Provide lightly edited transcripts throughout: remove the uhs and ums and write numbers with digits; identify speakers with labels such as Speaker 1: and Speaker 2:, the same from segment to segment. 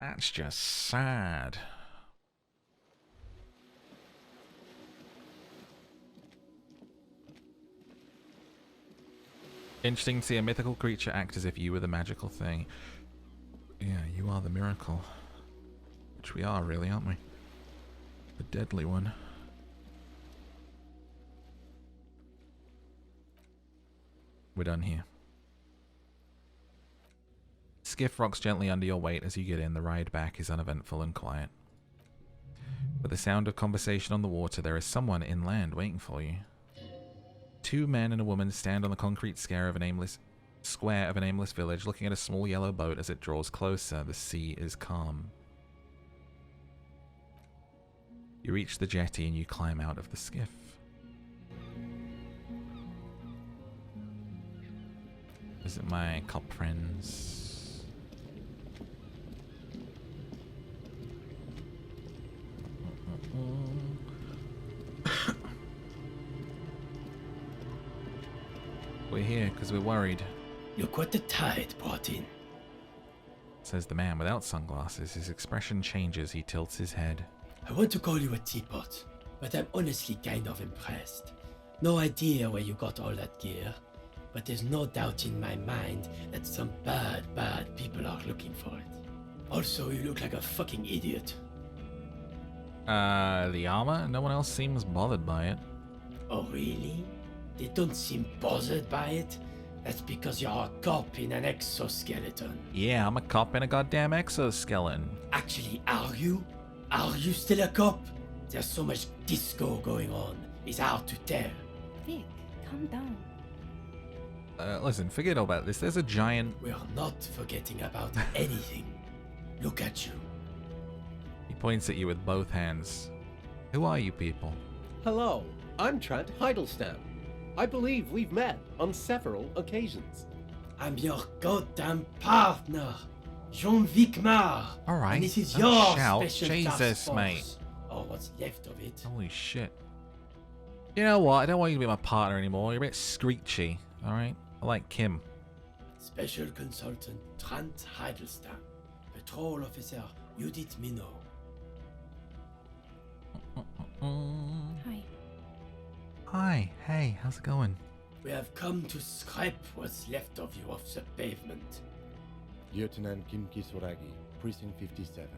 Speaker 1: That's just sad. Interesting to see a mythical creature act as if you were the magical thing. Yeah, you are the miracle. Which we are, really, aren't we? The deadly one. We're done here. Skiff rocks gently under your weight as you get in. The ride back is uneventful and quiet. With the sound of conversation on the water, there is someone inland waiting for you. Two men and a woman stand on the concrete square of an aimless village, looking at a small yellow boat as it draws closer. The sea is calm. You reach the jetty and you climb out of the skiff. Visit my cop friends. We're here because we're worried.
Speaker 2: Look what the tide brought in,
Speaker 1: Says the man without sunglasses. His expression changes. He tilts his head.
Speaker 2: I want to call you a teapot, but I'm honestly kind of impressed. No idea where you got all that gear, but there's no doubt in my mind that some bad people are looking for it. Also, you look like a fucking idiot.
Speaker 1: The armor? No one else seems bothered by it.
Speaker 2: Oh, really? They don't seem bothered by it? That's because you're a cop in an exoskeleton.
Speaker 1: Yeah, I'm a cop in a goddamn exoskeleton.
Speaker 2: Actually, are you? Are you still a cop? There's so much disco going on. It's hard to tell.
Speaker 3: Vic, calm down.
Speaker 1: Listen, forget all about this. There's a giant...
Speaker 2: We're not forgetting about anything. Look at you.
Speaker 1: He points at you with both hands. Who are you people?
Speaker 4: Hello, I'm Trent Heidelstein. I believe we've met on several occasions.
Speaker 2: I'm your goddamn partner, Jean-Vic Mar.
Speaker 1: Alright,
Speaker 2: And this is
Speaker 1: don't
Speaker 2: your
Speaker 1: shout.
Speaker 2: special
Speaker 1: Jesus,
Speaker 2: task force.
Speaker 1: mate.
Speaker 2: Or what's left of it.
Speaker 1: Holy shit. You know what? I don't want you to be my partner anymore. You're a bit screechy, alright? I like Kim.
Speaker 2: Special Consultant Trent Heidelstein. Patrol Officer Judith Minot.
Speaker 3: Hi.
Speaker 1: Hi, hey, how's it going?
Speaker 2: We have come to scrape what's left of you off the pavement.
Speaker 5: Lieutenant Kim Kisuragi, Precinct 57.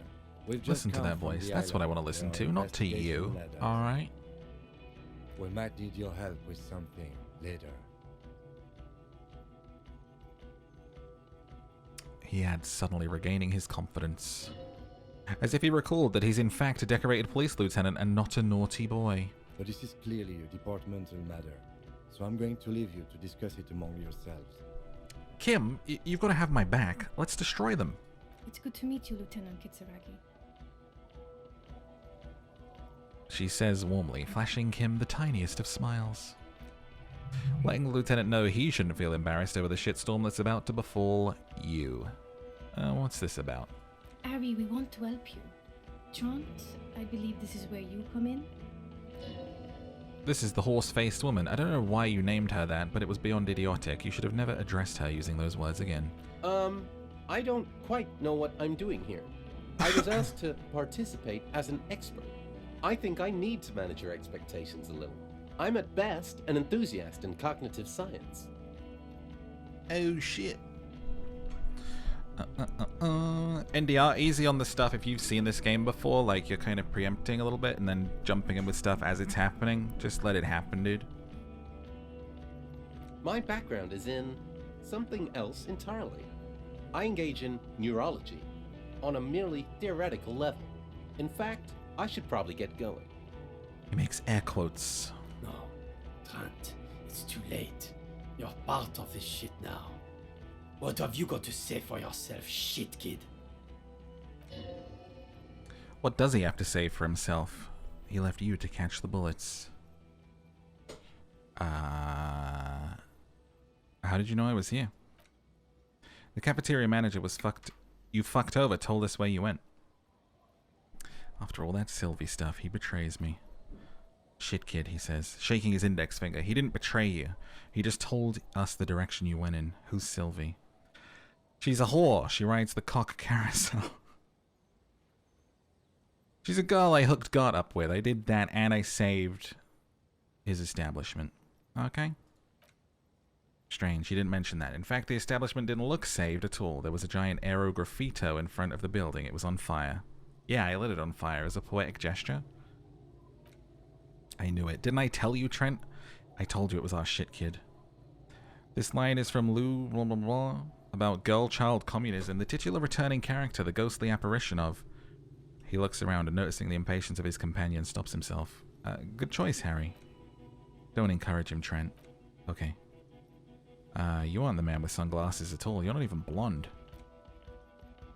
Speaker 5: We've just
Speaker 1: Listen to
Speaker 5: come
Speaker 1: that
Speaker 5: from
Speaker 1: voice.
Speaker 5: the
Speaker 1: That's what I
Speaker 5: island
Speaker 1: want to listen
Speaker 5: where
Speaker 1: to,
Speaker 5: our
Speaker 1: not to
Speaker 5: investigation
Speaker 1: you.
Speaker 5: led us.
Speaker 1: Alright?
Speaker 5: We might need your help with something later.
Speaker 1: He adds, suddenly regaining his confidence. As if he recalled that he's in fact a decorated police lieutenant and not a naughty boy.
Speaker 5: But this is clearly a departmental matter, so I'm going to leave you to discuss it among yourselves.
Speaker 1: Kim, you've got to have my back. Let's destroy them.
Speaker 3: It's good to meet you, Lieutenant Kitsuragi.
Speaker 1: She says warmly, flashing Kim the tiniest of smiles. Letting the lieutenant know he shouldn't feel embarrassed over the shitstorm that's about to befall you. What's this about?
Speaker 3: Ari, we want to help you. Trant, I believe this is where you come in.
Speaker 1: This is the horse-faced woman. I don't know why you named her that, but it was beyond idiotic. You should have never addressed her using those words again.
Speaker 4: I don't quite know what I'm doing here. I was asked to participate as an expert. I think I need to manage your expectations a little. I'm at best an enthusiast in cognitive science.
Speaker 1: Oh shit. NDR, easy on the stuff if you've seen this game before, like you're kind of preempting a little bit and then jumping in with stuff as it's happening. Just let it happen, dude.
Speaker 4: My background is in something else entirely. I engage in neurology on a merely theoretical level. In fact, I should probably get going.
Speaker 1: He makes air quotes.
Speaker 2: No, Trent, it's too late. You're part of this shit now. What have you got to say for yourself, shit kid?
Speaker 1: What does he have to say for himself? He left you to catch the bullets. How did you know I was here? The cafeteria manager was you fucked over, told us where you went. After all that Sylvie stuff, he betrays me. Shit, kid, he says, shaking his index finger. He didn't betray you. He just told us the direction you went in. Who's Sylvie? She's a whore. She rides the cock carousel. She's a girl I hooked God up with. I did that and I saved his establishment. Okay? Strange, she didn't mention that. In fact, the establishment didn't look saved at all. There was a giant aero graffito in front of the building. It was on fire. Yeah, I lit it on fire as a poetic gesture. I knew it. Didn't I tell you, Trent? I told you it was our shit, kid. This line is from Lou blah, blah, blah, about girl-child communism. The titular returning character, the ghostly apparition of... He looks around and, noticing the impatience of his companion, stops himself. Good choice, Harry. Don't encourage him, Trent. Okay. You aren't the man with sunglasses at all. You're not even blonde.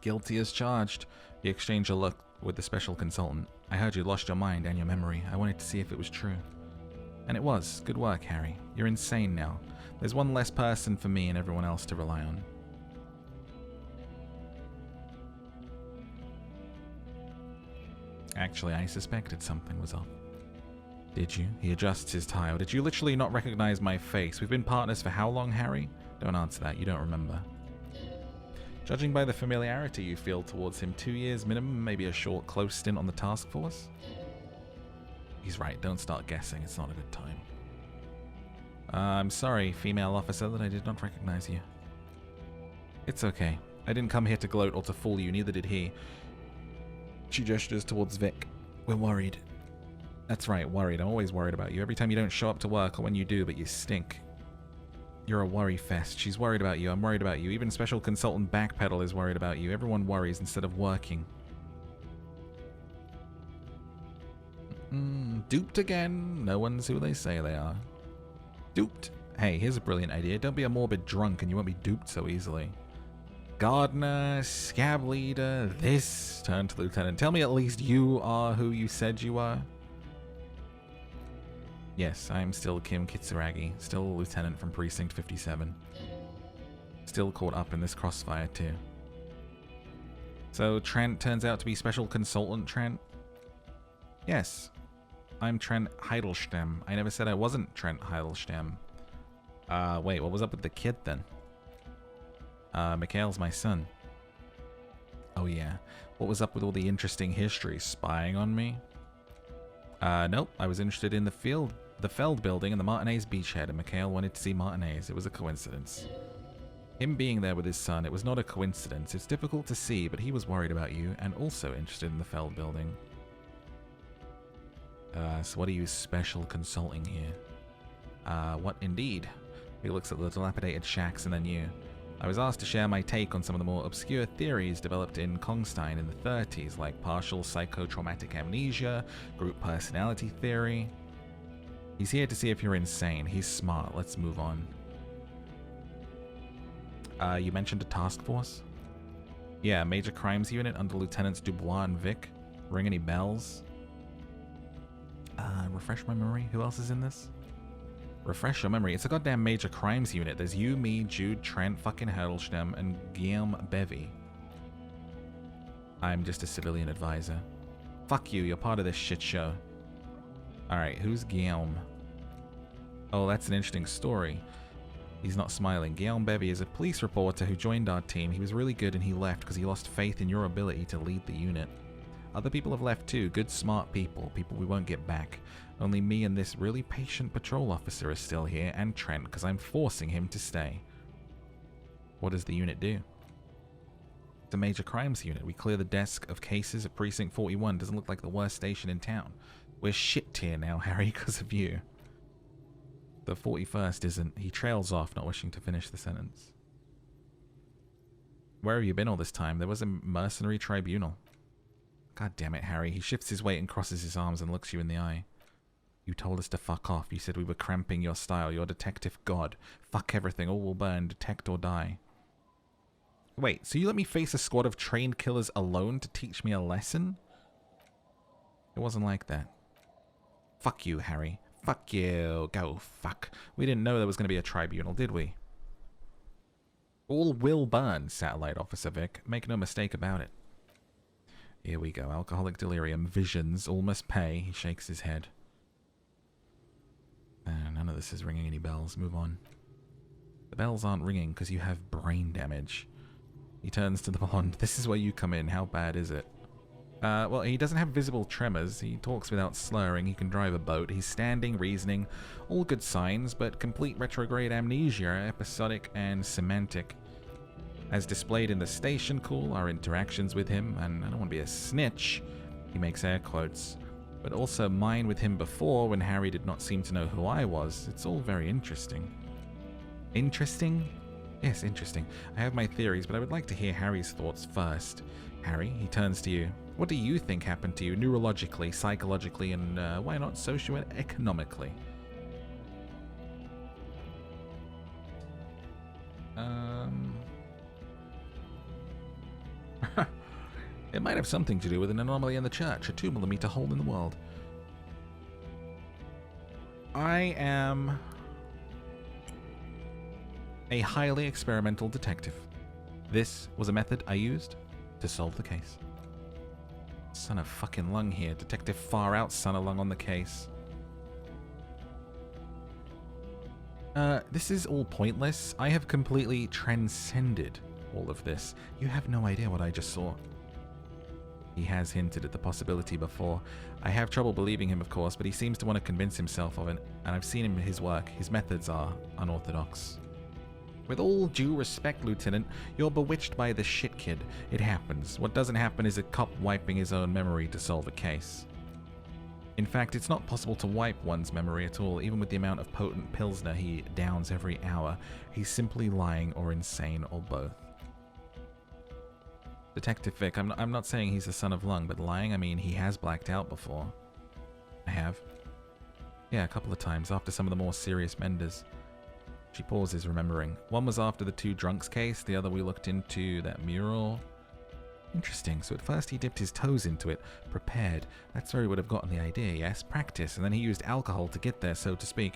Speaker 1: Guilty as charged. He exchanged a look with the special consultant. I heard you lost your mind and your memory. I wanted to see if it was true. And it was. Good work, Harry. You're insane now. There's one less person for me and everyone else to rely on. Actually, I suspected something was off. Did you? He adjusts his tie. Or did you literally not recognize my face? We've been partners for how long, Harry? Don't answer that. You don't remember. Judging by the familiarity you feel towards him, 2 years minimum, maybe a short, close stint on the task force? He's right. Don't start guessing. It's not a good time. I'm sorry, female officer, that I did not recognize you. It's okay. I didn't come here to gloat or to fool you. Neither did he. She gestures towards Vic. We're worried. That's right, worried. I'm always worried about you. Every time you don't show up to work, or when you do, but you stink. You're a worry fest. She's worried about you. I'm worried about you. Even Special Consultant Backpedal is worried about you. Everyone worries instead of working. Duped again. No one's who they say they are. Duped. Hey, here's a brilliant idea. Don't be a morbid drunk and you won't be duped so easily. Gardener, scab leader, this. Turn to the lieutenant. Tell me at least you are who you said you are. Yes, I'm still Kim Kitsuragi, still a lieutenant from Precinct 57. Still caught up in this crossfire too. So Trent turns out to be Special Consultant Trent? Yes. I'm Trent Heidelstem. I never said I wasn't Trent Heidelstem. Wait, what was up with the kid then? Mikhail's my son. Oh yeah. What was up with all the interesting history? Spying on me? Nope. I was interested in the Feld building and the Martinez beachhead, and Mikhail wanted to see Martinez. It was a coincidence. Him being there with his son, it was not a coincidence. It's difficult to see, but he was worried about you and also interested in the Feld building. So what are you special consulting here? What indeed? He looks at the dilapidated shacks and then you. I was asked to share my take on some of the more obscure theories developed in Kongstein in the 30s, like partial psychotraumatic amnesia, group personality theory. He's here to see if you're insane. He's smart. Let's move on. You mentioned a task force? Yeah, major crimes unit under Lieutenants Dubois and Vic. Ring any bells? Refresh my memory. Who else is in this? Refresh your memory. It's a goddamn major crimes unit. There's you, me, Jude, Trent, fucking Hurdlestem, and Guillaume Bevy. I'm just a civilian advisor. Fuck you, you're part of this shit show. Alright, who's Guillaume? Oh, that's an interesting story. He's not smiling. Guillaume Bevy is a police reporter who joined our team. He was really good and he left because he lost faith in your ability to lead the unit. Other people have left too. Good, smart people. People we won't get back. Only me and this really patient patrol officer is still here, and Trent, because I'm forcing him to stay. What does the unit do? It's a major crimes unit. We clear the desk of cases at Precinct 41. Doesn't look like the worst station in town. We're shit tier now, Harry, because of you. The 41st isn't. He trails off, not wishing to finish the sentence. Where have you been all this time? There was a mercenary tribunal. God damn it, Harry. He shifts his weight and crosses his arms and looks you in the eye. You told us to fuck off. You said we were cramping your style. You're detective god. Fuck everything. All will burn. Detect or die. Wait, so you let me face a squad of trained killers alone to teach me a lesson? It wasn't like that. Fuck you, Harry. Fuck you. Go fuck. We didn't know there was going to be a tribunal, did we? All will burn, Satellite Officer Vic. Make no mistake about it. Here we go. Alcoholic delirium. Visions. All must pay. He shakes his head. None of this is ringing any bells. Move on. The bells aren't ringing because you have brain damage. He turns to the blonde. This is where you come in. How bad is it? Well, he doesn't have visible tremors. He talks without slurring. He can drive a boat. He's standing, reasoning. All good signs, but complete retrograde amnesia, episodic and semantic. As displayed in the station call, our interactions with him, and I don't want to be a snitch, he makes air quotes, but also mine with him before when Harry did not seem to know who I was. It's all very interesting. Interesting? Yes, interesting. I have my theories, but I would like to hear Harry's thoughts first. Harry, he turns to you. What do you think happened to you neurologically, psychologically, and why not socio-economically? It might have something to do with an anomaly in the church, a 2mm hole in the world. I am a highly experimental detective. This was a method I used to solve the case. Son of fucking Lung here. Detective Far Out Son of Lung on the case. This is all pointless. I have completely transcended all of this. You have no idea what I just saw. He has hinted at the possibility before. I have trouble believing him, of course, but he seems to want to convince himself of it, and I've seen him in his work. His methods are unorthodox. With all due respect, Lieutenant, you're bewitched by this shit kid. It happens. What doesn't happen is a cop wiping his own memory to solve a case. In fact, it's not possible to wipe one's memory at all, even with the amount of potent Pilsner he downs every hour. He's simply lying or insane or both. Detective Vic, I'm not saying he's the son of Lung, but lying, I mean, he has blacked out before. I have. Yeah, a couple of times, after some of the more serious menders. She pauses, remembering. One was after the 2 drunks case, the other we looked into that mural. Interesting, so at first he dipped his toes into it, prepared. That's where he would have gotten the idea, yes? Practice, and then he used alcohol to get there, so to speak.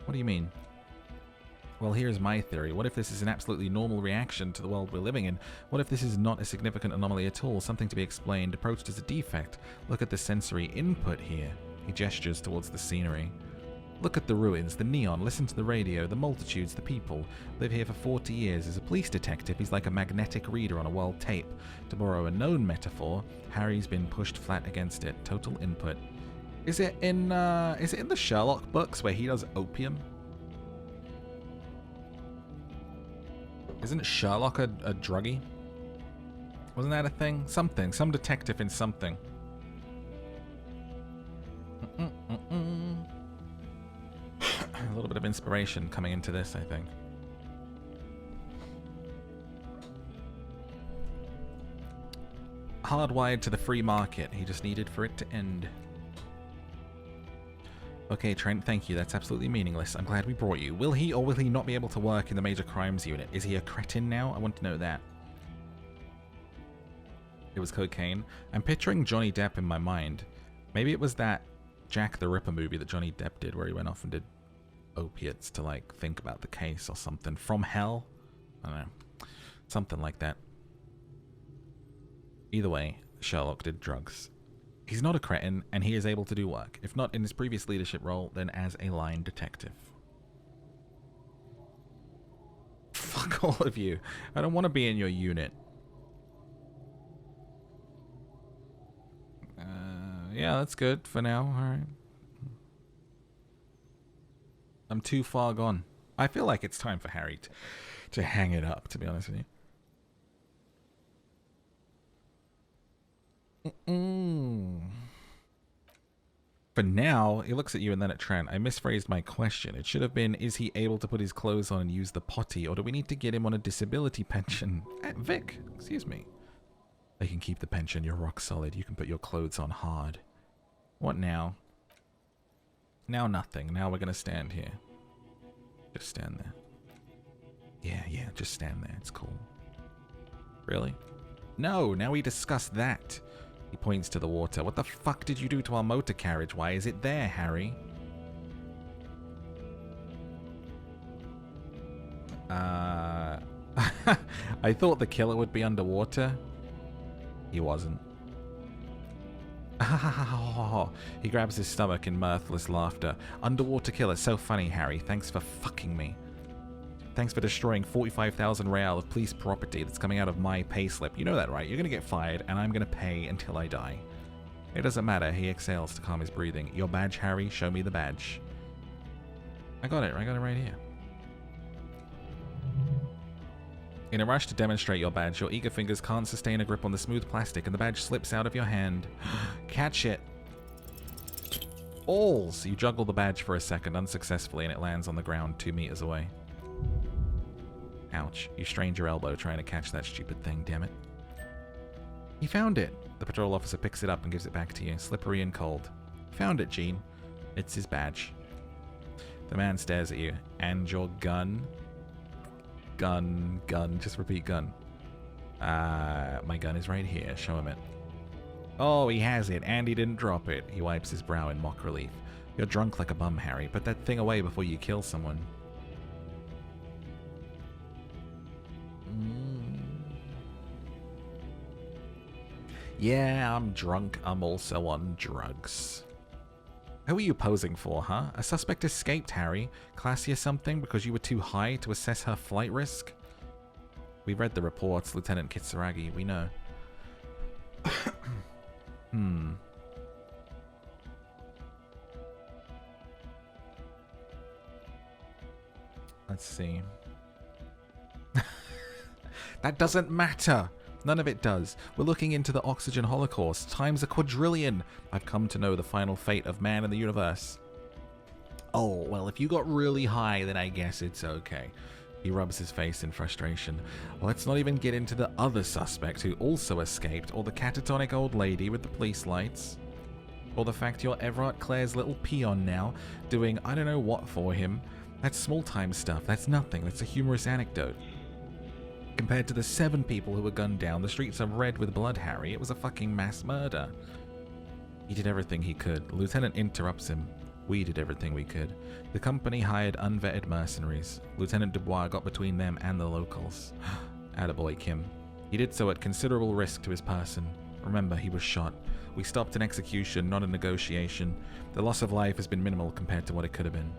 Speaker 1: What do you mean? Well, here's my theory. What if this is an absolutely normal reaction to the world we're living in? What if this is not a significant anomaly at all, something to be explained, approached as a defect? Look at the sensory input here. He gestures towards the scenery. Look at the ruins, the neon, listen to the radio, the multitudes, the people. Live here for 40 years. As a police detective, he's like a magnetic reader on a world tape. To borrow a known metaphor, Harry's been pushed flat against it. Total input. Is it in the Sherlock books where he does opium? Isn't Sherlock a druggie? Wasn't that a thing? Something. Some detective in something. A little bit of inspiration coming into this, I think. Hardwired to the free market. He just needed for it to end. Okay, Trent, thank you. That's absolutely meaningless. I'm glad we brought you. Will he or will he not be able to work in the major crimes unit? Is he a cretin now? I want to know that. It was cocaine. I'm picturing Johnny Depp in my mind. Maybe it was that Jack the Ripper movie that Johnny Depp did where he went off and did opiates to, like, think about the case or something. From Hell? I don't know. Something like that. Either way, Sherlock did drugs. He's not a cretin, and he is able to do work. If not in his previous leadership role, then as a line detective. Fuck all of you. I don't want to be in your unit. Yeah, that's good for now. Alright. I'm too far gone. I feel like it's time for Harry to hang it up, to be honest with you. For now, he looks at you and then at Trent. I misphrased my question. It should have been, is he able to put his clothes on and use the potty, or do we need to get him on a disability pension? Vic, excuse me. They can keep the pension. You're rock solid. You can put your clothes on hard. What now? Now nothing. Now we're going to stand here. Just stand there. Yeah, just stand there. It's cool. Really? No, now we discuss that. He points to the water. What the fuck did you do to our motor carriage? Why is it there, Harry? I thought the killer would be underwater. He wasn't. He grabs his stomach in mirthless laughter. Underwater killer, so funny, Harry. Thanks for fucking me. Thanks for destroying 45,000 real of police property that's coming out of my payslip. You know that, right? You're gonna get fired, and I'm gonna pay until I die. It doesn't matter. He exhales to calm his breathing. Your badge, Harry. Show me the badge. I got it right here. In a rush to demonstrate your badge, your eager fingers can't sustain a grip on the smooth plastic, and the badge slips out of your hand. Catch it. Balls! You juggle the badge for a second unsuccessfully, and it lands on the ground 2 meters away. Ouch. You strained your elbow trying to catch that stupid thing, damn it. He found it. The patrol officer picks it up and gives it back to you, slippery and cold. Found it, Gene. It's his badge. The man stares at you. And your gun? Gun. Just repeat gun. My gun is right here. Show him it. Oh, he has it, and he didn't drop it. He wipes his brow in mock relief. You're drunk like a bum, Harry. Put that thing away before you kill someone. Yeah, I'm drunk. I'm also on drugs. Who are you posing for, huh? A suspect escaped, Harry. Classy or something because you were too high to assess her flight risk? We read the reports, Lieutenant Kitsuragi. We know. Let's see. That doesn't matter. None of it does. We're looking into the oxygen holocaust. Times a quadrillion. I've come to know the final fate of man in the universe. Oh, well, if you got really high, then I guess it's okay. He rubs his face in frustration. Let's not even get into the other suspect who also escaped, or the catatonic old lady with the police lights, or the fact you're Everard Clare's little peon now, doing I don't know what for him. That's small-time stuff. That's nothing. That's a humorous anecdote. Compared to the 7 people who were gunned down, the streets are red with blood, Harry. It was a fucking mass murder. He did everything he could. The lieutenant interrupts him. We did everything we could. The company hired unvetted mercenaries. Lieutenant Dubois got between them and the locals. Attaboy, Kim. He did so at considerable risk to his person. Remember, he was shot. We stopped an execution, not a negotiation. The loss of life has been minimal compared to what it could have been.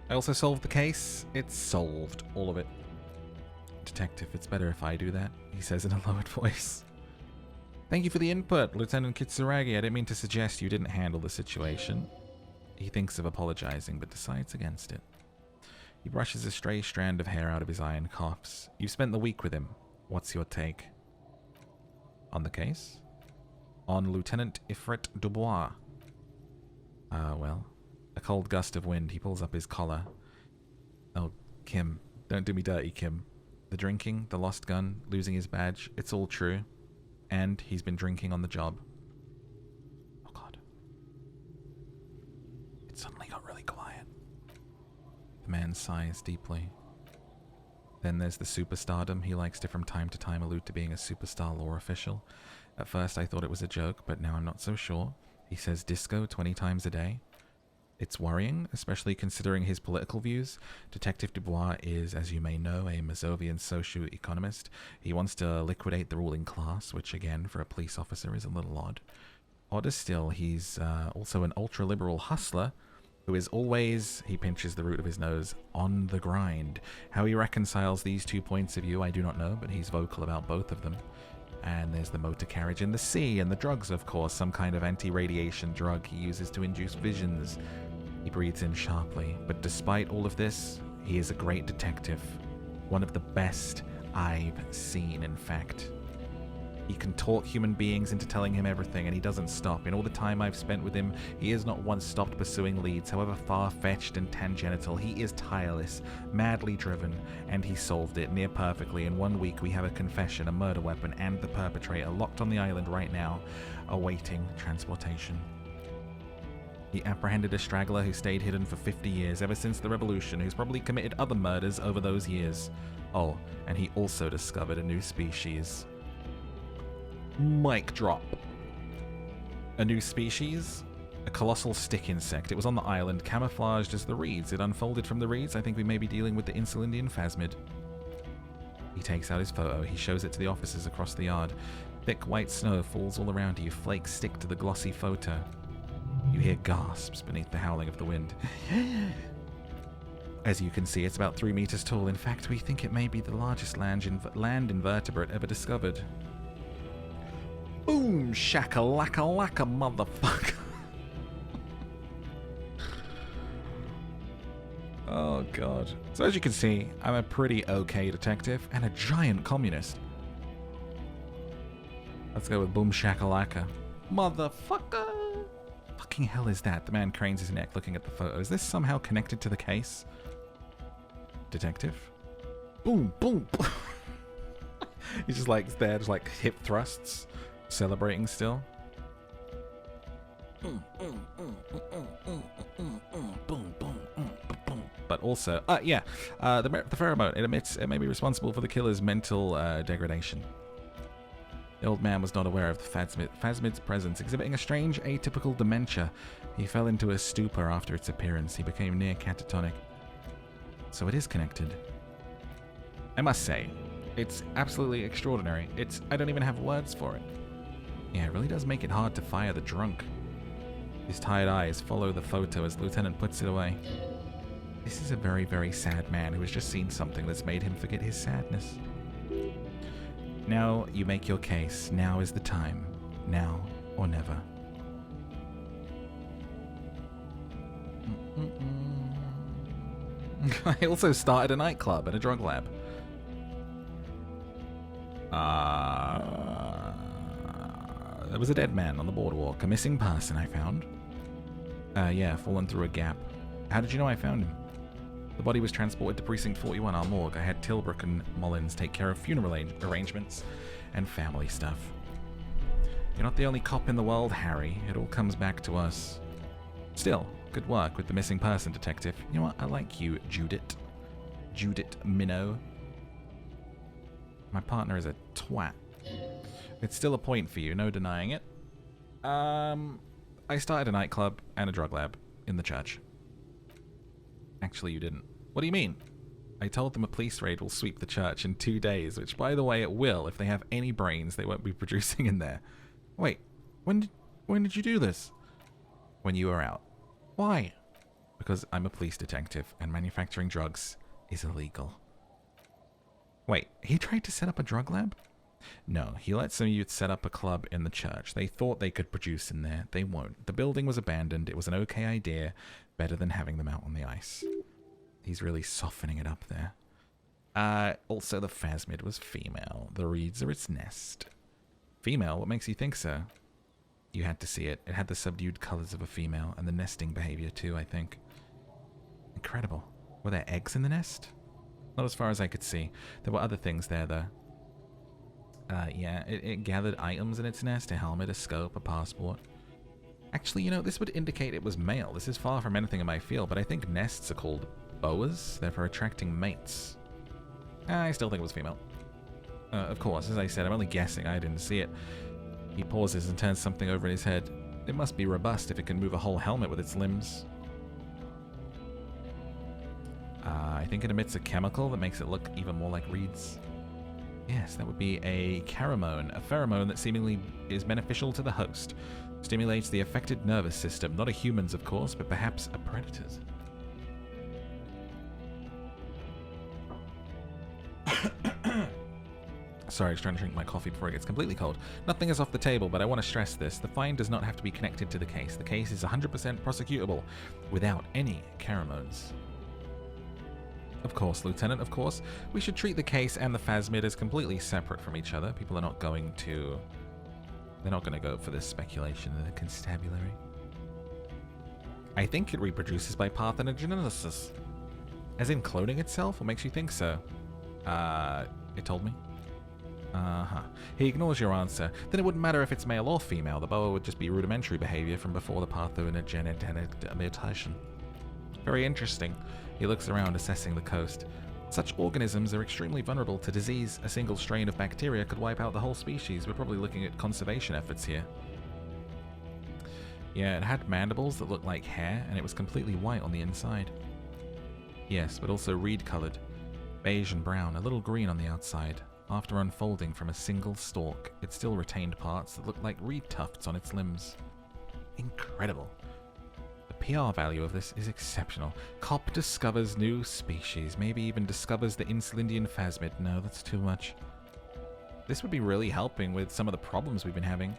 Speaker 1: I also solved the case. It's solved. All of it. Detective, it's better if I do that, he says in a lowered voice. Thank you for the input, Lieutenant Kitsuragi. I didn't mean to suggest you didn't handle the situation. He thinks of apologizing, but decides against it. He brushes a stray strand of hair out of his eye and coughs. You've spent the week with him. What's your take? On the case? On Lieutenant Ifrit Dubois. Well... A cold gust of wind, he pulls up his collar. Oh, Kim. Don't do me dirty, Kim. The drinking, the lost gun, losing his badge, it's all true. And he's been drinking on the job. Oh, God. It suddenly got really quiet. The man sighs deeply. Then there's the superstardom. He likes to from time to time allude to being a superstar law official. At first I thought it was a joke, but now I'm not so sure. He says disco 20 times a day. It's worrying, especially considering his political views. Detective Dubois is, as you may know, a Mazovian socio-economist. He wants to liquidate the ruling class, which again, for a police officer, is a little odd. Odder still, he's also an ultra-liberal hustler who is always, he pinches the root of his nose, on the grind. How he reconciles these 2 points of view, I do not know, but he's vocal about both of them. And there's the motor carriage in the sea, and the drugs, of course, some kind of anti-radiation drug he uses to induce visions. He breathes in sharply, but despite all of this, he is a great detective. One of the best I've seen, in fact. He can talk human beings into telling him everything, and he doesn't stop. In all the time I've spent with him, he has not once stopped pursuing leads, however far-fetched and tangential. He is tireless, madly driven, and he solved it near perfectly. In 1 week, we have a confession, a murder weapon, and the perpetrator locked on the island right now, awaiting transportation. He apprehended a straggler who stayed hidden for 50 years, ever since the revolution, who's probably committed other murders over those years. Oh, and he also discovered a new species. Mic drop. A new species? A colossal stick insect. It was on the island, camouflaged as the reeds. It unfolded from the reeds. I think we may be dealing with the Insulindian Phasmid. He takes out his photo. He shows it to the officers across the yard. Thick white snow falls all around you. Flakes stick to the glossy photo. You hear gasps beneath the howling of the wind. As you can see, it's about 3 meters tall. In fact, we think it may be the largest land invertebrate ever discovered. Boom! Shakalaka-laka, motherfucker! Oh, God. So as you can see, I'm a pretty okay detective and a giant communist. Let's go with boom shakalaka. Motherfucker! Fucking hell is that? The man cranes his neck looking at the photo. Is this somehow connected to the case? Detective? Boom, boom, boom. He's just like there, just like hip thrusts, celebrating still. Boom, boom, boom. But also, the pheromone, it may be responsible for the killer's mental degradation. The old man was not aware of the Phasmid's presence, exhibiting a strange, atypical dementia. He fell into a stupor after its appearance. He became near catatonic. So it is connected. I must say, it's absolutely extraordinary. I don't even have words for it. Yeah, it really does make it hard to fire the drunk. His tired eyes follow the photo as the lieutenant puts it away. This is a very, very sad man who has just seen something that's made him forget his sadness. Now you make your case. Now is the time. Now or never. I also started a nightclub and a drug lab. There was a dead man on the boardwalk. A missing person I found. Yeah, fallen through a gap. How did you know I found him? The body was transported to Precinct 41, our morgue. I had Tilbrook and Mullins take care of funeral arrangements and family stuff. You're not the only cop in the world, Harry. It all comes back to us. Still, good work with the missing person detective. You know what? I like you, Judith. Judith Minnow. My partner is a twat. It's still a point for you, no denying it. I started a nightclub and a drug lab in the church. Actually, you didn't. What do you mean? I told them a police raid will sweep the church in 2 days, which, by the way, it will. If they have any brains, they won't be producing in there. Wait, when did you do this? When you were out. Why? Because I'm a police detective, and manufacturing drugs is illegal. Wait, he tried to set up a drug lab? No, he let some youth set up a club in the church. They thought they could produce in there. They won't. The building was abandoned. It was an okay idea. Better than having them out on the ice. He's really softening it up there. Also, the Phasmid was female. The reeds are its nest. Female? What makes you think so? You had to see it. It had the subdued colors of a female, and the nesting behavior too, I think. Incredible. Were there eggs in the nest? Not as far as I could see. There were other things there, though. Yeah, it gathered items in its nest, a helmet, a scope, a passport. Actually, you know, this would indicate it was male. This is far from anything in my field, but I think nests are called boas. They're for attracting mates. I still think it was female. Of course, as I said, I'm only guessing. I didn't see it. He pauses and turns something over in his head. It must be robust if it can move a whole helmet with its limbs. I think it emits a chemical that makes it look even more like reeds. Yes, that would be a pheromone that seemingly is beneficial to the host. Stimulates the affected nervous system, not a human's of course, but perhaps a predator's. Sorry, I was trying to drink my coffee before it gets completely cold. Nothing is off the table, but I want to stress this. The find does not have to be connected to the case. The case is 100% prosecutable without any pheromones. Of course, Lieutenant, of course. We should treat the case and the Phasmid as completely separate from each other. People are not going to... They're not going to go for this speculation in the constabulary. I think it reproduces by parthenogenesis. As in cloning itself? What makes you think so? It told me. Uh-huh. He ignores your answer. Then it wouldn't matter if it's male or female. The boa would just be rudimentary behavior from before the parthenogenetic mutation. Very interesting. He looks around, assessing the coast. Such organisms are extremely vulnerable to disease. A single strain of bacteria could wipe out the whole species. We're probably looking at conservation efforts here. Yeah, it had mandibles that looked like hair, and it was completely white on the inside. Yes, but also reed-colored. Beige and brown, a little green on the outside. After unfolding from a single stalk, it still retained parts that looked like reed tufts on its limbs. Incredible. The PR value of this is exceptional. Cop discovers new species, maybe even discovers the Insulindian Phasmid. No, that's too much. This would be really helping with some of the problems we've been having.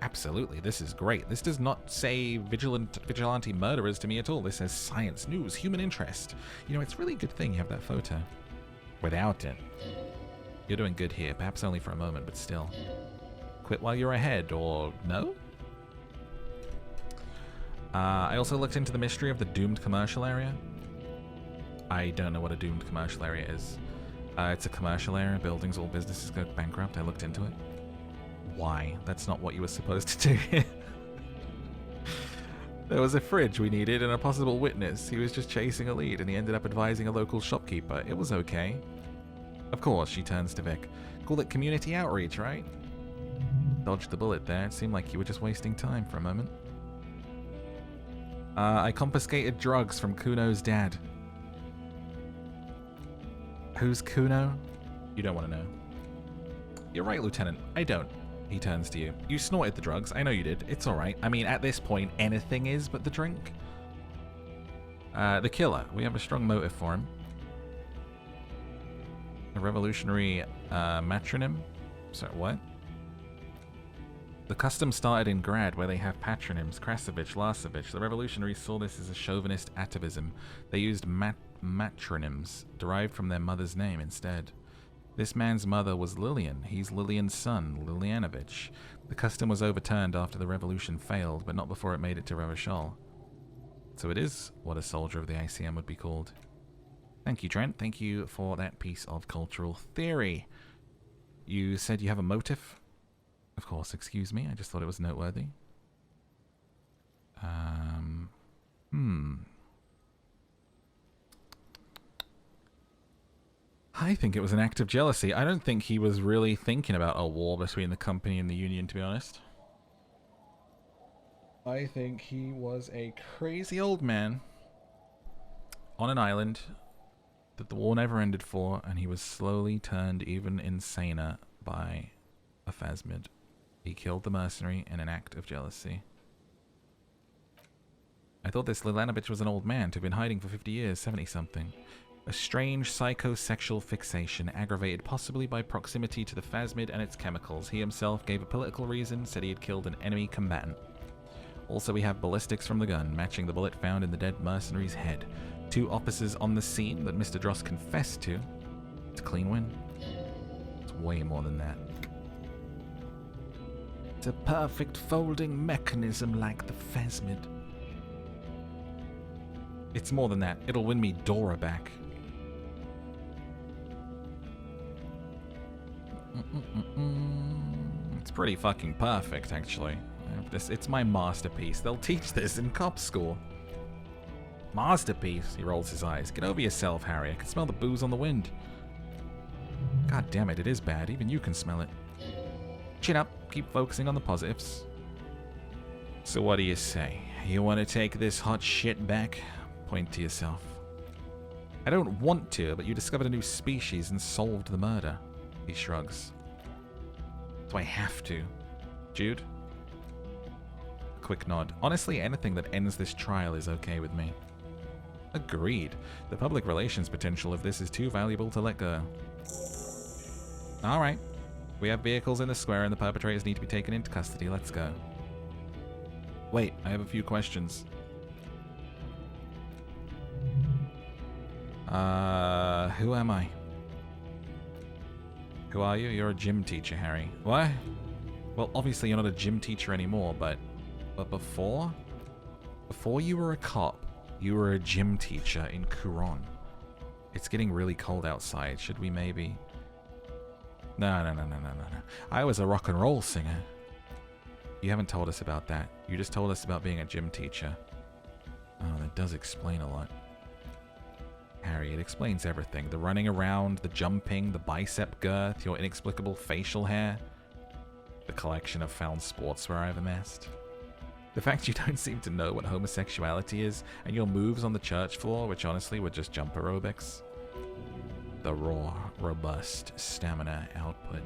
Speaker 1: Absolutely, this is great. This does not say vigilante murderers to me at all. This says science, news, human interest. You know, it's really a good thing you have that photo. Without it. You're doing good here, perhaps only for a moment, but still. Quit while you're ahead, or no? I also looked into the mystery of the doomed commercial area. I don't know what a doomed commercial area is. It's a commercial area, buildings, all businesses go bankrupt. I looked into it. Why? That's not what you were supposed to do here. There was a fridge we needed and a possible witness. He was just chasing a lead and he ended up advising a local shopkeeper. It was okay. Of course, she turns to Vic. Call it community outreach, right? Dodged the bullet there. It seemed like you were just wasting time for a moment. I confiscated drugs from Kuno's dad. Who's Kuno? You don't want to know. You're right, Lieutenant. I don't. He turns to you. You snorted the drugs. I know you did. It's alright. I mean, at this point, anything is but the drink. The killer. We have a strong motive for him. A revolutionary matronym? Sorry, what? The custom started in Grad, where they have patronyms, Krasovich, Lasovich. The revolutionaries saw this as a chauvinist atavism. They used matronyms, derived from their mother's name instead. This man's mother was Lillian. He's Lillian's son, Lilianovich. The custom was overturned after the revolution failed, but not before it made it to Revachol. So it is what a soldier of the ICM would be called. Thank you, Trent. Thank you for that piece of cultural theory. You said you have a motive? Of course, excuse me. I just thought it was noteworthy. I think it was an act of jealousy. I don't think he was really thinking about a war between the company and the Union, to be honest. I think he was a crazy old man on an island that the war never ended for, and he was slowly turned even insaner by a Phasmid. He killed the mercenary in an act of jealousy. I thought this Lilanovich was an old man to have been hiding for 50 years, 70-something. A strange psychosexual fixation, aggravated possibly by proximity to the Phasmid and its chemicals. He himself gave a political reason, said he had killed an enemy combatant. Also, we have ballistics from the gun, matching the bullet found in the dead mercenary's head. 2 officers on the scene that Mr. Dross confessed to. It's a clean win. It's way more than that. It's a perfect folding mechanism like the Phasmid. It's more than that. It'll win me Dora back. It's pretty fucking perfect, actually. It's my masterpiece. They'll teach this in cop school. Masterpiece? He rolls his eyes. Get over yourself, Harry. I can smell the booze on the wind. God damn it, it is bad. Even you can smell it. Chin up. Keep focusing on the positives. So what do you say? You want to take this hot shit back? Point to yourself. I don't want to, but you discovered a new species and solved the murder. He shrugs. So I have to. Jude? A quick nod. Honestly, anything that ends this trial is okay with me. Agreed. The public relations potential of this is too valuable to let go. Alright. We have vehicles in the square and the perpetrators need to be taken into custody. Let's go. Wait, I have a few questions. Who am I? Who are you? You're a gym teacher, Harry. What? Well, obviously you're not a gym teacher anymore, but before? Before you were a cop, you were a gym teacher in Kuron. It's getting really cold outside. Should we maybe... No. I was a rock and roll singer. You haven't told us about that. You just told us about being a gym teacher. Oh, that does explain a lot. Harry, it explains everything. The running around, the jumping, the bicep girth, your inexplicable facial hair. The collection of found sportswear I've amassed. The fact you don't seem to know what homosexuality is, and your moves on the church floor, which honestly were just jump aerobics. the raw, robust stamina output.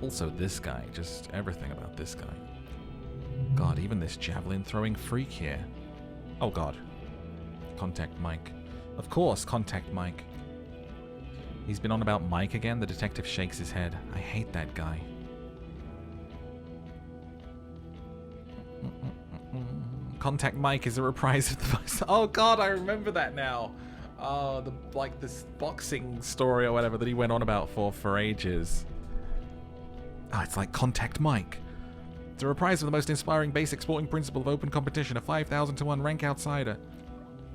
Speaker 1: Also this guy, just everything about this guy. God, even this javelin throwing freak here. Oh god. Contact Mike. Of course, contact Mike. He's been on about Mike again. The detective shakes his head. I hate that guy. Contact Mike is a reprise of the first. Oh god, I remember that now. Oh, this boxing story or whatever that he went on about for ages. Oh, it's like Contact Mike. It's a reprise of the most inspiring basic sporting principle of open competition, a 5,000 to 1 rank outsider.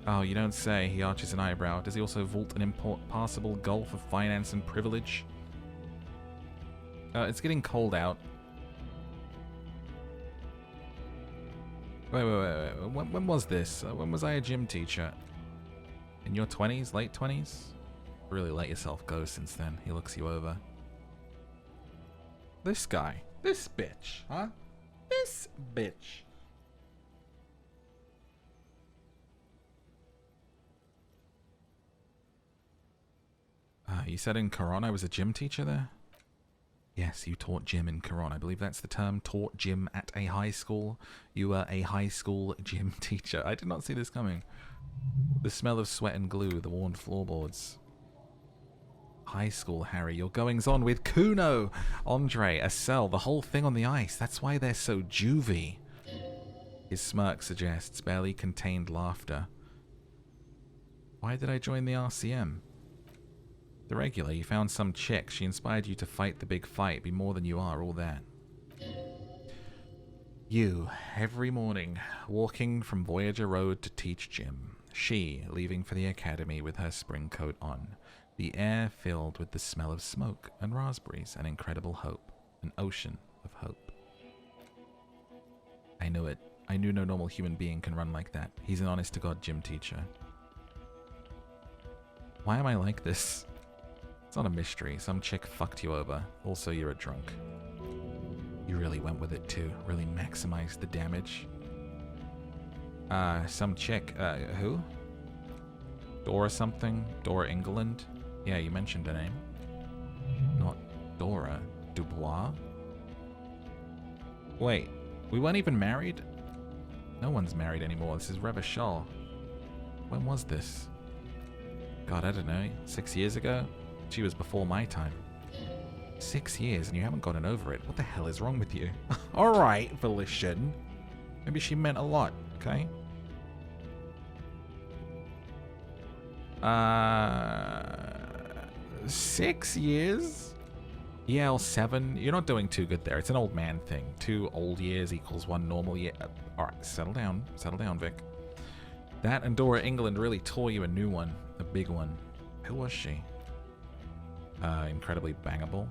Speaker 1: Oh, you don't say. He arches an eyebrow. Does he also vault an impassable gulf of finance and privilege? It's getting cold out. Wait. When was this? When was I a gym teacher? In your 20s? Late 20s? Really let yourself go since then. He looks you over. This guy. This bitch, huh? This bitch. You said in Quran I was a gym teacher there? Yes, you taught gym in Quran. I believe that's the term. Taught gym at a high school. You were a high school gym teacher. I did not see this coming. The smell of sweat and glue, the worn floorboards. High school, Harry. Your goings on with Kuno, Andre, Estelle, the whole thing on the ice. That's why they're so juvie. His smirk suggests barely contained laughter. Why did I join the RCM? The regular, you found some chick. She inspired you to fight the big fight, be more than you are, all that. You, every morning, walking from Voyager Road to teach gym. She, leaving for the academy with her spring coat on. The air filled with the smell of smoke and raspberries and incredible hope. An ocean of hope. I knew it. I knew no normal human being can run like that. He's an honest-to-God gym teacher. Why am I like this? It's not a mystery. Some chick fucked you over. Also, you're a drunk. You really went with it too. Really maximized the damage. Some chick. Who? Dora something? Dora England? Yeah, you mentioned her name. Not Dora. Dubois? Wait, we weren't even married? No one's married anymore. This is Revachol. When was this? God, I don't know. 6 years ago? She was before my time. 6 years and you haven't gotten over it. What the hell is wrong with you? Alright, Volition. Maybe she meant a lot, okay? 6 years? EL 7? You're not doing too good there. It's an old man thing. 2 old years equals 1 normal year. Alright, settle down. Settle down, Vic. That and Dora England really tore you a new one. A big one. Who was she? Incredibly bangable.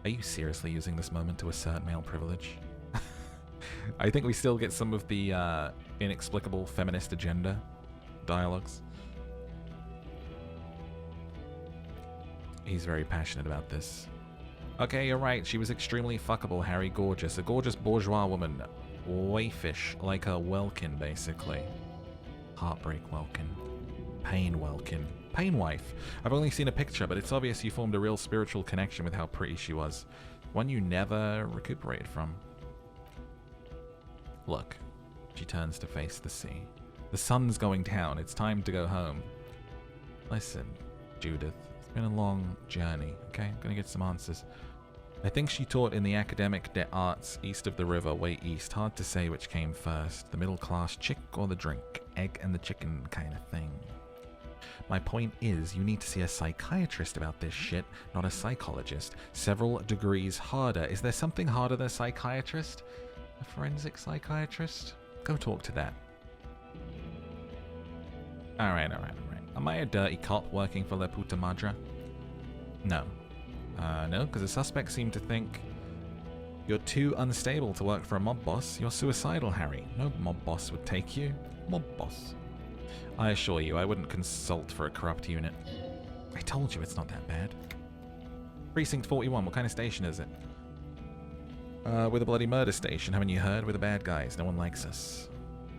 Speaker 1: Are you seriously using this moment to assert male privilege? I think we still get some of the inexplicable feminist agenda dialogues. He's very passionate about this. Okay, you're right. She was extremely fuckable, Harry. Gorgeous. A gorgeous bourgeois woman. Waifish. Like a Welkin, basically. Heartbreak Welkin. Pain Welkin. Pain wife. I've only seen a picture, but it's obvious you formed a real spiritual connection with how pretty she was. One you never recuperated from. Look. She turns to face the sea. The sun's going down. It's time to go home. Listen, Judith. It's been a long journey, okay? I'm gonna get some answers. I think she taught in the academic arts east of the river, way east. Hard to say which came first. The middle class chick or the drink. Egg and the chicken kind of thing. My point is, you need to see a psychiatrist about this shit, not a psychologist. Several degrees harder. Is there something harder than a psychiatrist? A forensic psychiatrist? Go talk to that. Alright. Am I a dirty cop working for La Puta Madre? No. No, because the suspects seem to think you're too unstable to work for a mob boss. You're suicidal, Harry. No mob boss would take you. Mob boss. I assure you, I wouldn't consult for a corrupt unit. I told you it's not that bad. Precinct 41, what kind of station is it? We're the bloody murder station, haven't you heard? We're the bad guys, no one likes us.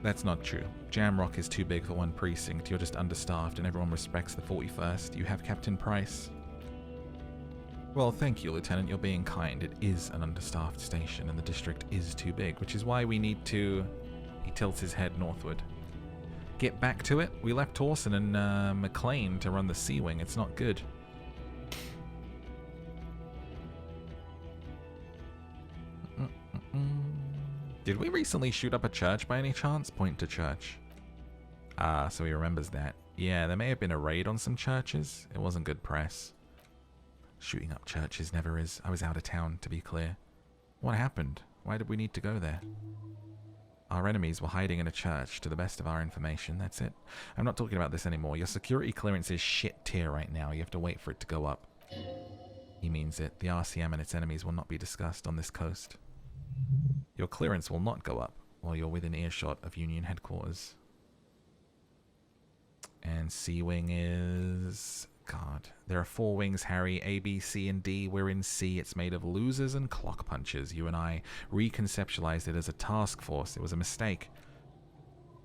Speaker 1: That's not true. Jamrock is too big for one precinct. You're just understaffed and everyone respects the 41st. You have Captain Price. Well, thank you, Lieutenant. You're being kind. It is an understaffed station and the district is too big, which is why we need to... He tilts his head northward. Get back to it. We left Torsen and McLean to run the Sea Wing. It's not good. Did we recently shoot up a church by any chance? Point to church. Ah, so he remembers that. Yeah, there may have been a raid on some churches. It wasn't good press. Shooting up churches never is. I was out of town, to be clear. What happened? Why did we need to go there? Our enemies were hiding in a church, to the best of our information. That's it. I'm not talking about this anymore. Your security clearance is shit tier right now. You have to wait for it to go up. He means it. The RCM and its enemies will not be discussed on this coast. Your clearance will not go up while you're within earshot of Union headquarters. And C-Wing is... God. There are 4 wings, Harry. A, B, C, and D. We're in C. It's made of losers and clock punchers. You and I reconceptualized it as a task force. It was a mistake.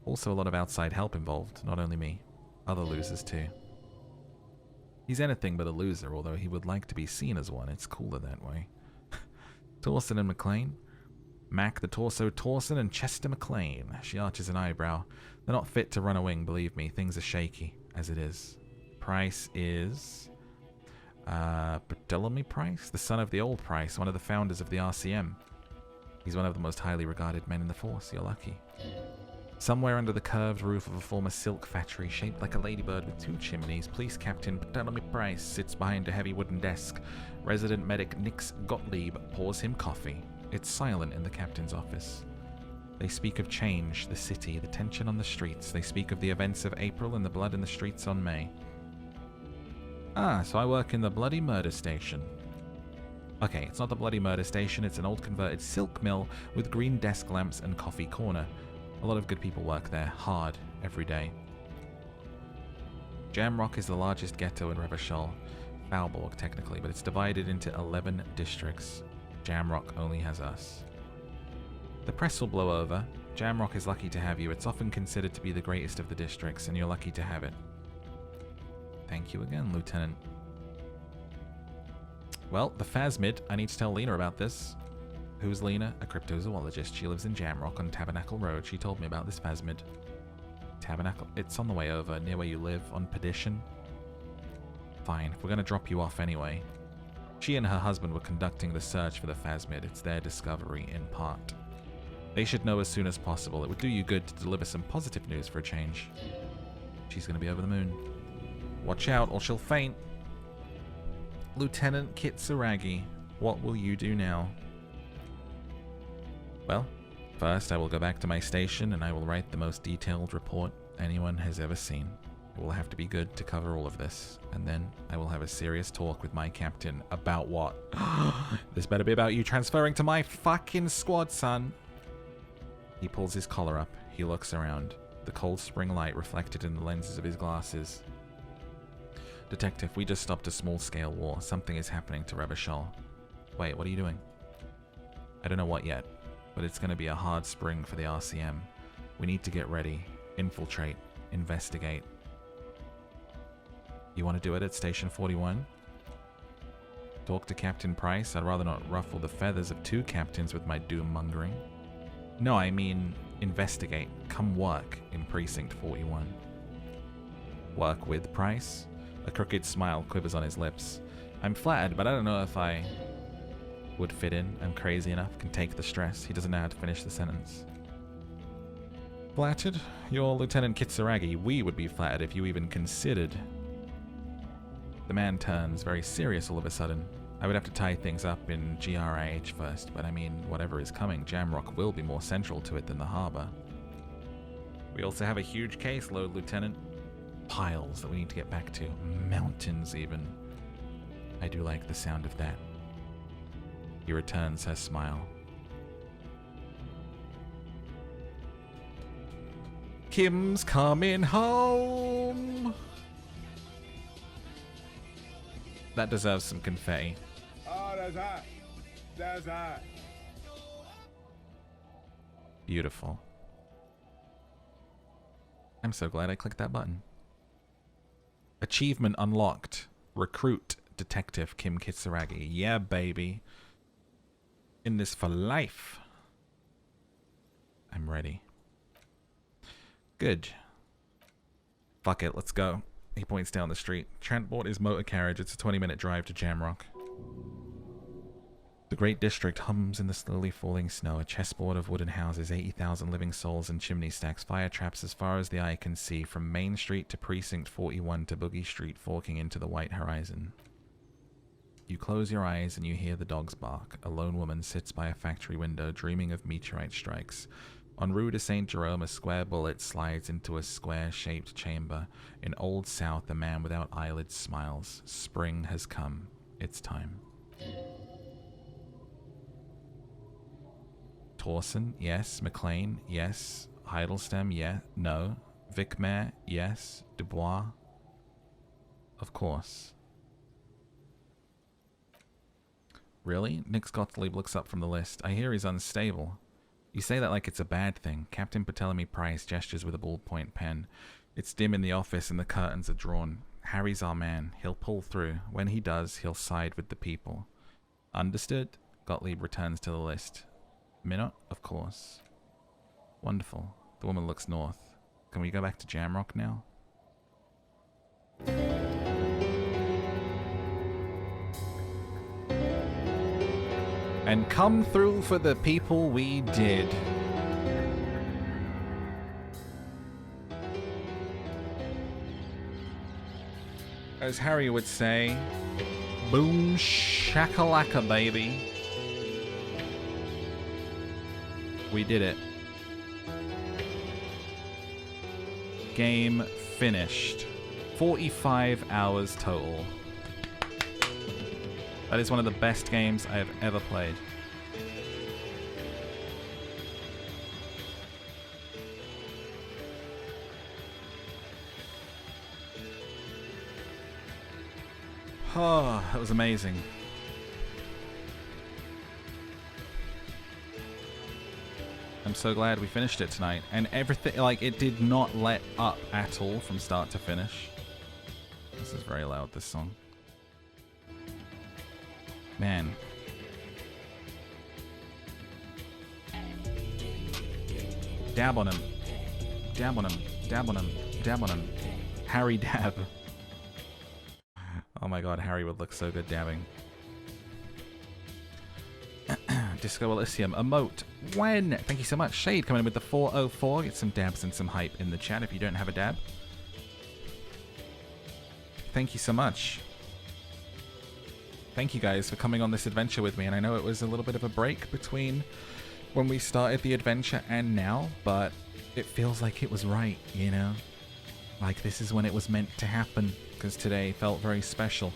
Speaker 1: Also a lot of outside help involved. Not only me. Other losers too. He's anything but a loser, although he would like to be seen as one. It's cooler that way. Torsen and McLean. Mac the Torso Torsen and Chester McLean. She arches an eyebrow. They're not fit to run a wing, believe me. Things are shaky, as it is. Price is... Bartholomew Price? The son of the old Price, one of the founders of the RCM. He's one of the most highly regarded men in the force. You're lucky. Somewhere under the curved roof of a former silk factory shaped like a ladybird with 2 chimneys, Police Captain Bartholomew Price sits behind a heavy wooden desk. Resident medic Nix Gottlieb pours him coffee. It's silent in the captain's office. They speak of change, the city, the tension on the streets. They speak of the events of April and the blood in the streets on May. Ah, so I work in the Bloody Murder Station. Okay, it's not the Bloody Murder Station, it's an old converted silk mill with green desk lamps and coffee corner. A lot of good people work there, hard, every day. Jamrock is the largest ghetto in Revachol. Foulborg, technically, but it's divided into 11 districts. Jamrock only has us. The press will blow over. Jamrock is lucky to have you. It's often considered to be the greatest of the districts, and you're lucky to have it. Thank you again, Lieutenant. Well, the Phasmid. I need to tell Lena about this. Who's Lena? A cryptozoologist. She lives in Jamrock on Tabernacle Road. She told me about this Phasmid. Tabernacle? It's on the way over, near where you live, on Perdition. Fine, we're gonna drop you off anyway. She and her husband were conducting the search for the Phasmid. It's their discovery, in part. They should know as soon as possible. It would do you good to deliver some positive news for a change. She's gonna be over the moon. Watch out, or she'll faint. Lieutenant Kitsuragi, what will you do now? Well, first I will go back to my station and I will write the most detailed report anyone has ever seen. It will have to be good to cover all of this, and then I will have a serious talk with my captain about what? This better be about you transferring to my fucking squad, son. He pulls his collar up. He looks around. The cold spring light reflected in the lenses of his glasses. Detective, we just stopped a small-scale war. Something is happening to Revachol. Wait, what are you doing? I don't know what yet, but it's going to be a hard spring for the RCM. We need to get ready, infiltrate, investigate. You want to do it at Station 41? Talk to Captain Price? I'd rather not ruffle the feathers of 2 captains with my doom-mongering. No, I mean investigate. Come work in Precinct 41. Work with Price? A crooked smile quivers on his lips. I'm flattered, but I don't know if I would fit in. I'm crazy enough, can take the stress. He doesn't know how to finish the sentence. Flattered? You're Lieutenant Kitsuragi. We would be flattered if you even considered. The man turns very serious all of a sudden. I would have to tie things up in GRIH first, but I mean, whatever is coming, Jamrock will be more central to it than the harbor. We also have a huge caseload, Lieutenant. Piles that we need to get back to. Mountains, even. I do like the sound of that. He returns her smile. Kim's coming home! That deserves some confetti.
Speaker 6: Oh, that's hot. That's hot.
Speaker 1: Beautiful. I'm so glad I clicked that button. Achievement unlocked. Recruit Detective Kim Kitsuragi. Yeah, baby. In this for life. I'm ready. Good. Fuck it, let's go. He points down the street. Trent bought his motor carriage. It's a 20-minute drive to Jamrock. The great district hums in the slowly falling snow. A chessboard of wooden houses, 80,000 living souls and chimney stacks, fire traps as far as the eye can see, from Main Street to Precinct 41 to Boogie Street, forking into the white horizon. You close your eyes and you hear the dogs bark. A lone woman sits by a factory window, dreaming of meteorite strikes. On Rue de Saint Jerome, a square bullet slides into a square-shaped chamber. In Old South, a man without eyelids smiles. Spring has come. It's time. Torsen, yes. McLean, yes. Heidelstem, yeah. No. Vicmare, yes. Dubois, of course. Really? Nick Gottlieb looks up from the list. I hear he's unstable. You say that like it's a bad thing. Captain Bartholomew Price gestures with a ballpoint pen. It's dim in the office and the curtains are drawn. Harry's our man. He'll pull through. When he does, he'll side with the people. Understood? Gottlieb returns to the list. Minot? Of course. Wonderful. The woman looks north. Can we go back to Jamrock now? And come through for the people we did. As Harry would say, boom shakalaka, baby. We did it. Game finished. 45 hours total. That is one of the best games I have ever played. Oh, that was amazing. I'm so glad we finished it tonight. And everything, like, it did not let up at all from start to finish. This is very loud, this song. Man. Dab on him. Dab on him. Dab on him. Dab on him. Harry dab. Oh my god, Harry would look so good dabbing. Disco Elysium. Emote. When? Thank you so much. Shade coming in with the 404. Get some dabs and some hype in the chat if you don't have a dab. Thank you so much. Thank you guys for coming on this adventure with me, and I know it was a little bit of a break between when we started the adventure and now, but it feels like it was right, you know? Like this is when it was meant to happen, because today felt very special.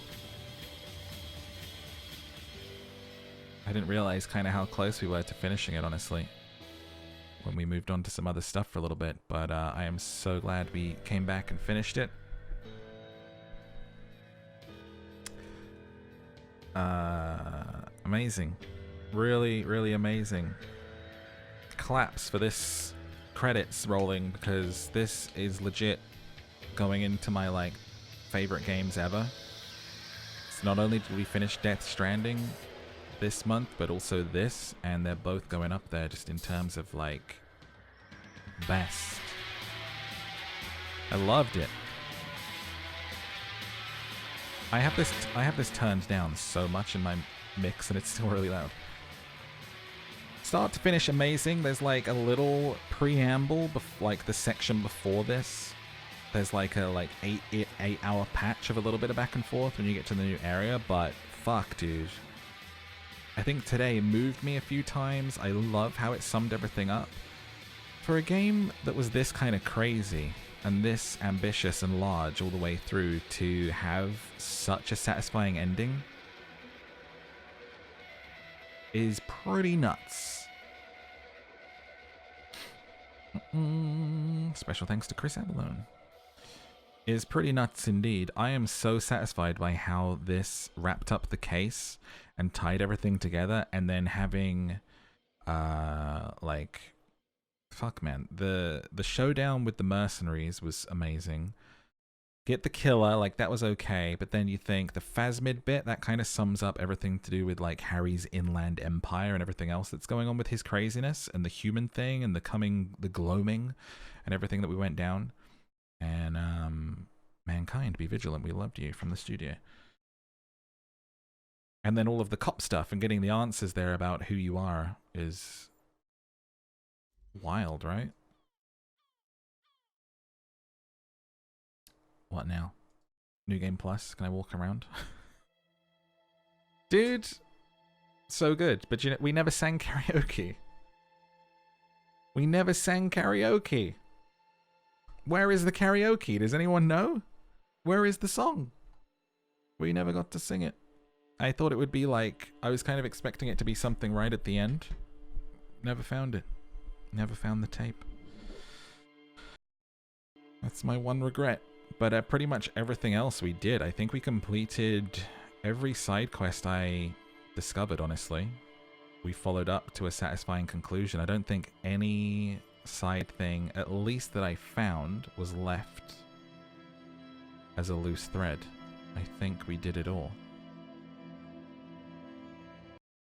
Speaker 1: I didn't realize kind of how close we were to finishing it, honestly, when we moved on to some other stuff for a little bit, but I am so glad we came back and finished it. Amazing. Really, really amazing. Claps for this credits rolling, because this is legit going into my, like, favorite games ever. So not only did we finish Death Stranding this month, but also this, and they're both going up there just in terms of, like, best. I loved it. I have this turned down so much in my mix, and it's still really loud. Start to finish amazing. There's like a little preamble, like the section before this. There's like a 8 hour patch of a little bit of back and forth when you get to the new area, but fuck, dude. I think today moved me a few times. I love how it summed everything up. For a game that was this kind of crazy and this ambitious and large all the way through, to have such a satisfying ending is pretty nuts. Special thanks to Chris Abalone. Is pretty nuts indeed. I am so satisfied by how this wrapped up the case and tied everything together, and then having like fuck, man. The showdown with the mercenaries was amazing. Get the killer, like, that was okay, but then you think the Phasmid bit, that kind of sums up everything to do with, like, Harry's inland empire and everything else that's going on with his craziness, and the human thing, and the gloaming, and everything that we went down. And, mankind, be vigilant, we loved you, from the studio. And then all of the cop stuff, and getting the answers there about who you are is wild, right? What now? New Game Plus? Can I walk around? Dude, so good. But you know, we never sang karaoke. We never sang karaoke. Where is the karaoke? Does anyone know? Where is the song? We never got to sing it. I thought it would be like, I was kind of expecting it to be something right at the end. Never found it. Never found the tape. That's my one regret. But pretty much everything else we did. I think we completed every side quest I discovered, honestly. We followed up to a satisfying conclusion. I don't think any side thing, at least that I found, was left as a loose thread. I think we did it all.